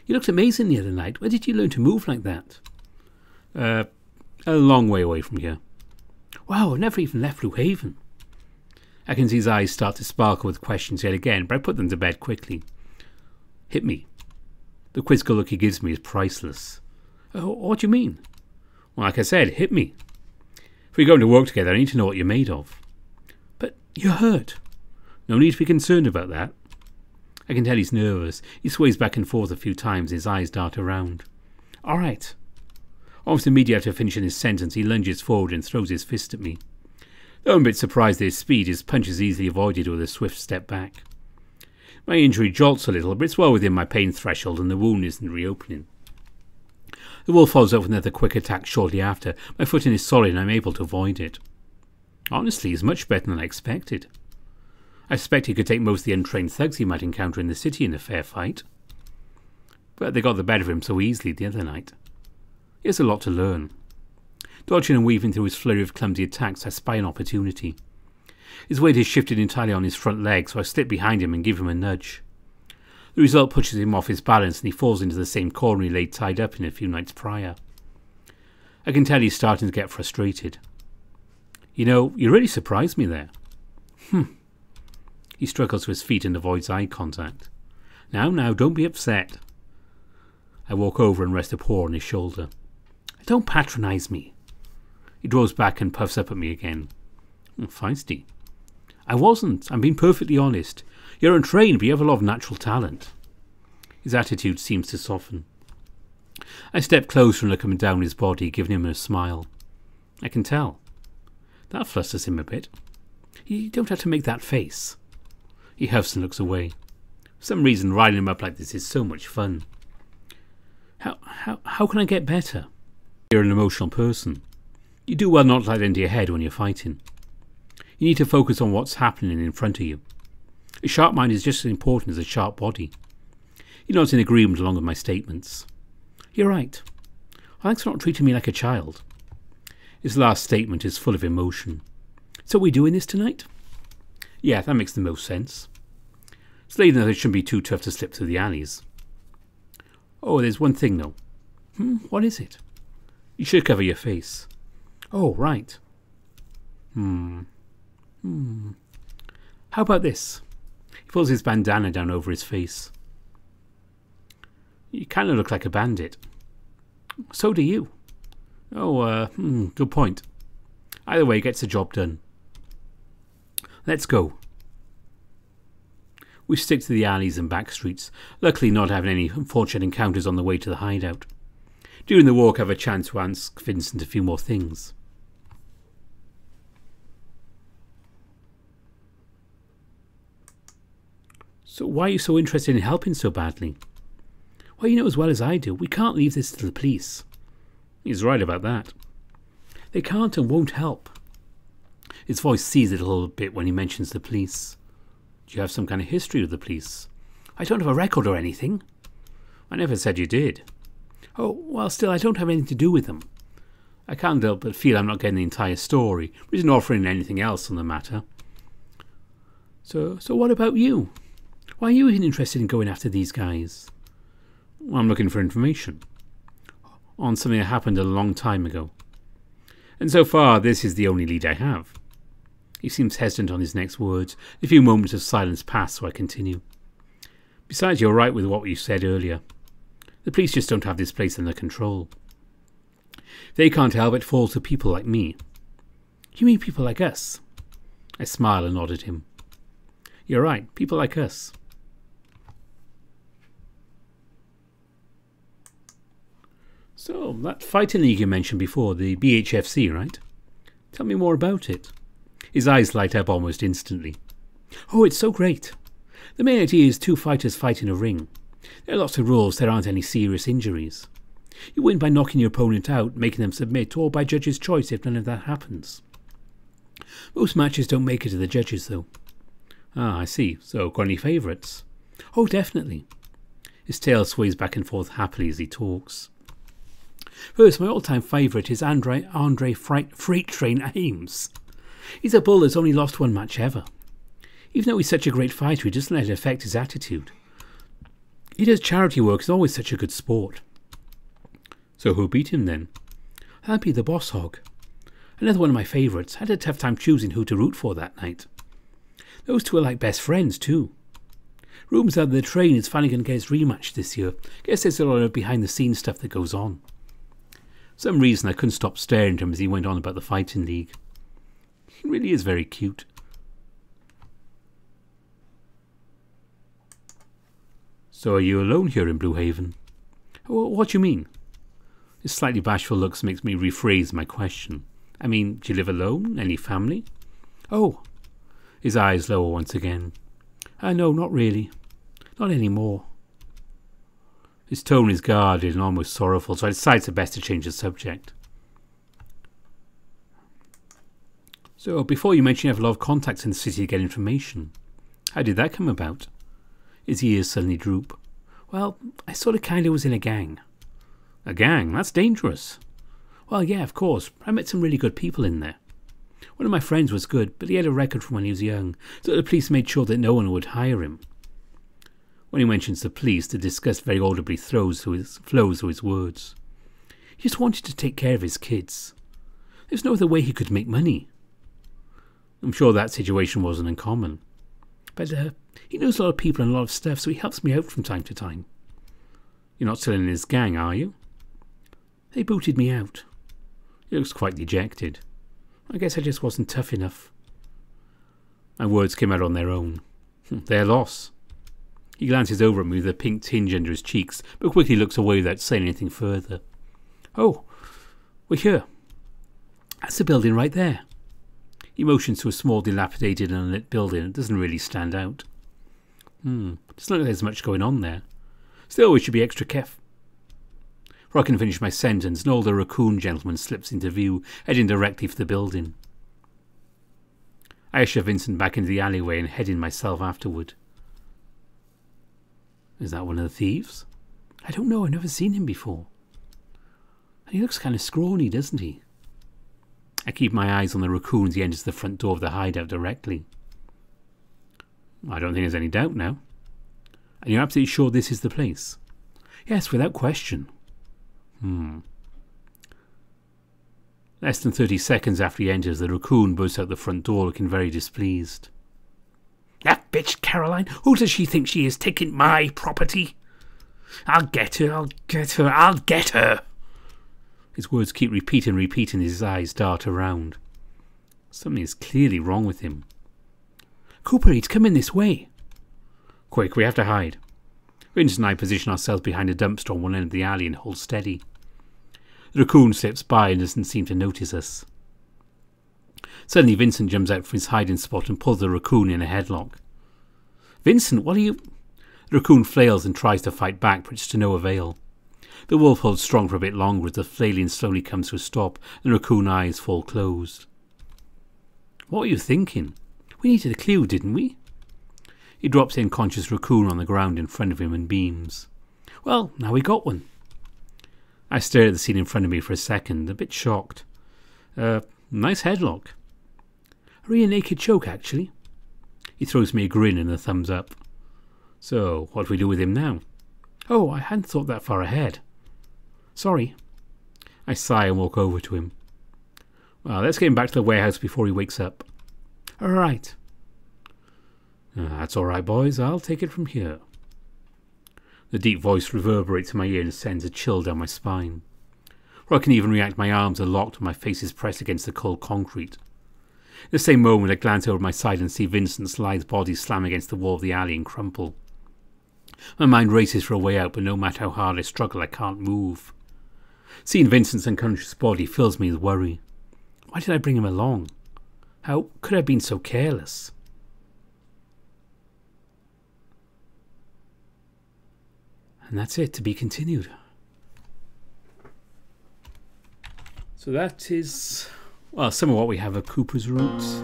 you looked amazing the other night. Where did you learn to move like that? A long way away from here. Wow, I've never even left Blue Haven. I can see his eyes start to sparkle with questions yet again, but I put them to bed quickly. Hit me. The quizzical look he gives me is priceless. Oh, what do you mean? Well, like I said, hit me. If we're going to work together, I need to know what you're made of. But you're hurt. No need to be concerned about that. I can tell he's nervous. He sways back and forth a few times, his eyes dart around. All right. Almost immediately after finishing his sentence, he lunges forward and throws his fist at me. Though I'm a bit surprised at his speed, his punch is easily avoided with a swift step back. My injury jolts a little, but it's well within my pain threshold and the wound isn't reopening. The wolf follows up with another quick attack shortly after. My footing is solid and I'm able to avoid it. Honestly, he's much better than I expected. I suspect he could take most of the untrained thugs he might encounter in the city in a fair fight. But they got the better of him so easily the other night. He has a lot to learn. Dodging and weaving through his flurry of clumsy attacks, I spy an opportunity. His weight has shifted entirely on his front leg, so I slip behind him and give him a nudge. The result pushes him off his balance and he falls into the same corner he lay tied up in a few nights prior. I can tell he's starting to get frustrated. You know, you really surprised me there. He struggles to his feet and avoids eye contact. Now, don't be upset. I walk over and rest a paw on his shoulder. Don't patronise me. He draws back and puffs up at me again. Feisty. I wasn't. I'm being perfectly honest. You're untrained, but you have a lot of natural talent. His attitude seems to soften. I step closer and look him down his body, giving him a smile. I can tell. That flusters him a bit. You don't have to make that face. He huffs and looks away. For some reason, riding him up like this is so much fun. How can I get better? You're an emotional person. You do well not to let into your head when you're fighting. You need to focus on what's happening in front of you. A sharp mind is just as important as a sharp body. You're not in agreement along with my statements. You're right. Thanks for not treating me like a child. His last statement is full of emotion. So we're doing this tonight? Yeah, that makes the most sense. It's late enough it shouldn't be too tough to slip through the alleys. Oh, there's one thing though. What is it? You should cover your face. Oh, right. How about this? He pulls his bandana down over his face. You kind of look like a bandit. So do you. Oh, good point. Either way, gets the job done. Let's go. We stick to the alleys and back streets, luckily not having any unfortunate encounters on the way to the hideout. During the walk I have a chance to ask Vincent a few more things. So why are you so interested in helping so badly? Well, you know as well as I do, we can't leave this to the police. He's right about that. They can't and won't help. His voice seizes a little bit when he mentions the police. Do you have some kind of history with the police? I don't have a record or anything. I never said you did. Oh, well, still, I don't have anything to do with them. I can't help but feel I'm not getting the entire story, but isn't offering anything else on the matter. So what about you? Why are you interested in going after these guys? Well, I'm looking for information on something that happened a long time ago. And so far, this is the only lead I have. He seems hesitant on his next words. A few moments of silence pass, so I continue. Besides, you're right with what you said earlier. The police just don't have this place under control. They can't help it falls to people like me. You mean people like us? I smile and nod at him. You're right, people like us. So, that fighting league you mentioned before, the BHFC, right? Tell me more about it. His eyes light up almost instantly. Oh, it's so great. The main idea is two fighters fight in a ring. There are lots of rules, there aren't any serious injuries. You win by knocking your opponent out, making them submit, or by judge's choice if none of that happens. Most matches don't make it to the judges, though. Ah, I see. So, got any favourites? Oh, definitely. His tail sways back and forth happily as he talks. First, my all-time favourite is Andre Freight Train Ames. He's a bull that's only lost one match ever. Even though he's such a great fighter, he doesn't let it affect his attitude. He does charity work, he's always such a good sport. So who beat him then? That'd be the Boss Hog. Another one of my favourites. Had a tough time choosing who to root for that night. Those two are like best friends too. Rumours are that the train is finally going to get his rematch this year. Guess there's a lot of behind the scenes stuff that goes on. For some reason I couldn't stop staring at him as he went on about the fighting league. He really is very cute. So are you alone here in Blue Haven? What do you mean? His slightly bashful looks makes me rephrase my question. I mean, do you live alone? Any family? Oh. His eyes lower once again. No, not really. Not anymore. His tone is guarded and almost sorrowful, so I decide it's best to change the subject. So, before you mentioned you have a lot of contacts in the city to get information. How did that come about? His ears suddenly droop. Well, I sort of kinda was in a gang. A gang? That's dangerous. Well, yeah, of course. I met some really good people in there. One of my friends was good, but he had a record from when he was young, so the police made sure that no one would hire him. When he mentions the police, the disgust very audibly flows through his words. He just wanted to take care of his kids. There's no other way he could make money. I'm sure that situation wasn't uncommon. But he knows a lot of people and a lot of stuff, so he helps me out from time to time. You're not still in his gang, are you? They booted me out. He looks quite dejected. I guess I just wasn't tough enough. My words came out on their own. Their loss. He glances over at me with a pink tinge under his cheeks, but quickly looks away without saying anything further. Oh, we're here. That's the building right there. He motions to a small, dilapidated and unlit building. It doesn't really stand out. Doesn't look like there's much going on there. Still, we should be extra careful. Before I can finish my sentence, an older raccoon gentleman slips into view, heading directly for the building. I usher Vincent back into the alleyway and head in myself afterward. Is that one of the thieves? I don't know, I've never seen him before. And he looks kind of scrawny, doesn't he? I keep my eyes on the raccoon as he enters the front door of the hideout directly. I don't think there's any doubt now. And you're absolutely sure this is the place? Yes, without question. Less than 30 seconds after he enters, the raccoon bursts out the front door looking very displeased. That bitch Caroline, who does she think she is, taking my property? I'll get her, I'll get her, I'll get her. His words keep repeating as his eyes dart around. Something is clearly wrong with him. Cooper, he's coming this way. Quick, we have to hide. Vince and I position ourselves behind a dumpster on one end of the alley and hold steady. The raccoon slips by and doesn't seem to notice us. Suddenly Vincent jumps out from his hiding spot and pulls the raccoon in a headlock. Vincent, what are you... The raccoon flails and tries to fight back, but it's to no avail. The wolf holds strong for a bit longer as the flailing slowly comes to a stop and the raccoon eyes fall closed. What were you thinking? We needed a clue, didn't we? He drops the unconscious raccoon on the ground in front of him and beams. Well, now we got one. I stare at the scene in front of me for a second, a bit shocked. Nice headlock. A rear naked choke, actually. He throws me a grin and a thumbs up. So, what do we do with him now? Oh, I hadn't thought that far ahead. Sorry. I sigh and walk over to him. Well, let's get him back to the warehouse before he wakes up. All right. That's all right, boys. I'll take it from here. The deep voice reverberates in my ear and sends a chill down my spine. Before I can even react, my arms are locked and my face is pressed against the cold concrete. In the same moment, I glance over my side and see Vincent's lithe body slam against the wall of the alley and crumple. My mind races for a way out, but no matter how hard I struggle, I can't move. Seeing Vincent's unconscious body fills me with worry. Why did I bring him along? How could I have been so careless? And that's it, to be continued. So that is, well, some of what we have of Cooper's routes.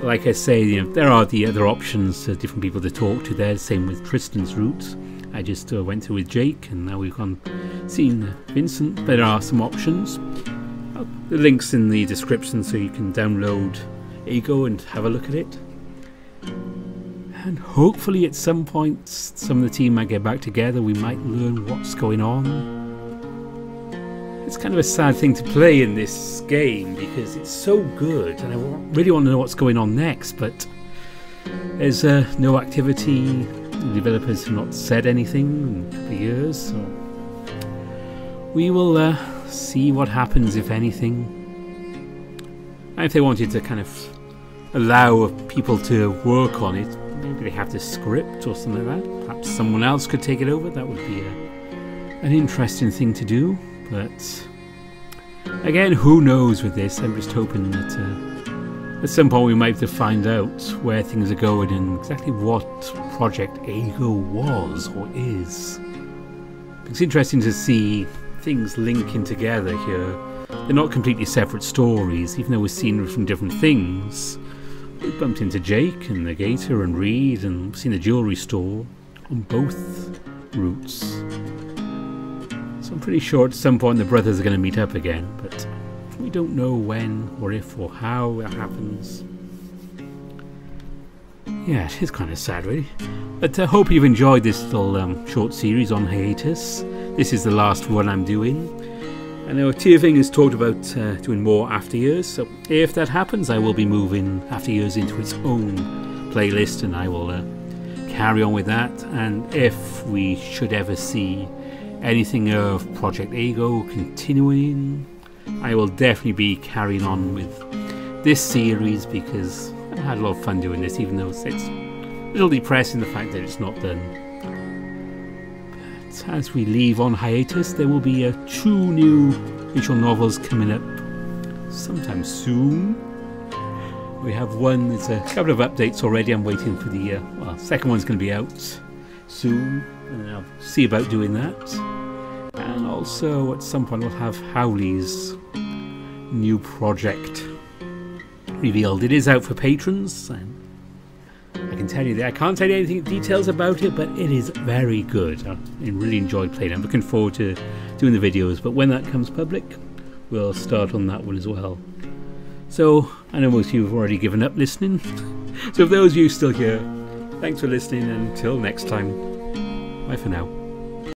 Like I say, there are the other options, different people to talk to there, same with Tristan's routes. I just went through with Jake, and now we've seen Vincent. But there are some options. The link's in the description so you can download Aego and have a look at it. And hopefully at some point some of the team might get back together. We might learn what's going on. It's kind of a sad thing to play in this game because it's so good and I really want to know what's going on next, but there's no activity. The developers have not said anything in a couple of years, so we will see what happens, if anything. And if they wanted to kind of allow people to work on it, maybe they have the script or something like that. Perhaps someone else could take it over. That would be an interesting thing to do. But again, who knows with this? I'm just hoping that at some point we might have to find out where things are going and exactly what Project Aego was or is. It's interesting to see things linking together here. They're not completely separate stories, even though we're seeing from different things. We bumped into Jake and the Gator and Reed, and we've seen the jewellery store on both routes. So I'm pretty sure at some point the brothers are going to meet up again, but we don't know when or if or how it happens. Yeah, it is kind of sad really. But I hope you've enjoyed this little short series on hiatus. This is the last one I'm doing. I know Tearfing has talked about doing more After Years, so if that happens I will be moving After Years into its own playlist and I will carry on with that. And if we should ever see anything of Project Aego continuing, I will definitely be carrying on with this series because I've had a lot of fun doing this, even though it's a little depressing the fact that it's not done. As we leave on hiatus, there will be 2 new visual novels coming up sometime soon. We have one, there's a couple of updates already. I'm waiting for the second one's going to be out soon, and I'll see about doing that. And also at some point we'll have Howley's new project revealed. It is out for patrons, and I can tell you that I can't tell you anything details about it, but it is very good. I really enjoyed playing it. I'm looking forward to doing the videos, but when that comes public we'll start on that one as well. So I know most of you have already given up listening, so if those of you still here, thanks for listening, and until next time, bye for now.